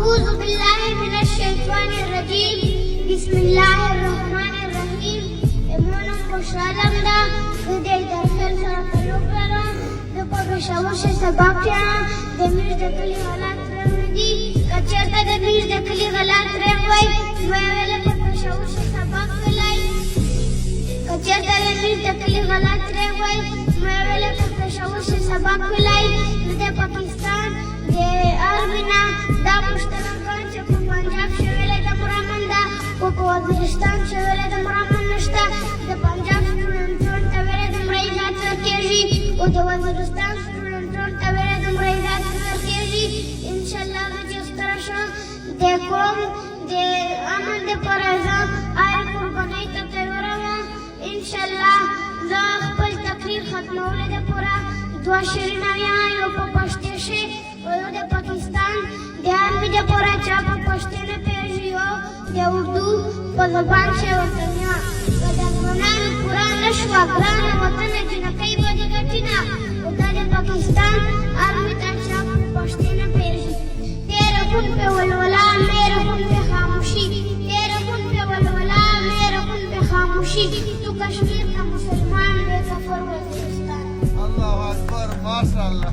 أعوذ بالله من الشيطان الرجيم بسم الله الرحمن الرحيم امونم خوشحالم دا د درخل سره تعلق لرم د پېښور شه سبق یم د میر د کلي حالات راوړي که چېرته د میر د کلي حالات راوړي نو ویله په پېښور شه سبق ویلی که چېرته د میر د کلي حالات راوړي نو ویله په پېښور شه سبق ویلی نو د پاکستان د آرمي نه دا پوښتنه کوم چې په پنجاب شویلی د مرامن ده او په وزیرستان شویلی د مرامن نشته د پنجاب سټوډنټانو ته ویلی د مریضات ورکېږي او د وزیرستان سټوډنټانو ته ویلی د مریضات ورکېږي انشاءالله زه چې ستره شم د قوم د امن دپاره زه هرې قربانۍ ته تیاره وم انشاءالله زه خپل تقریر ختمولو دپاره دوه شعرونه وایم یو په پښتو شي او یو د پاکستان د آرمي دپاره چا په پښتو نه پوهېږي او د اردو په زبان چې ورته وایم که د افغانانو پوره نه شوه ګرانه وطنه جنکۍ به دې ګټي نه خو دا د پاکستان آرمي ته چا په پښتو نه پوهېږي تیرے خون پہ ولولا میرے خون پہ خاموشی تیرے خون پہ ولولا میرے خون پہ خاموشی تو کشمیر کا مسلمان بے کفر وزیرستان الله اکبر ما شاء الله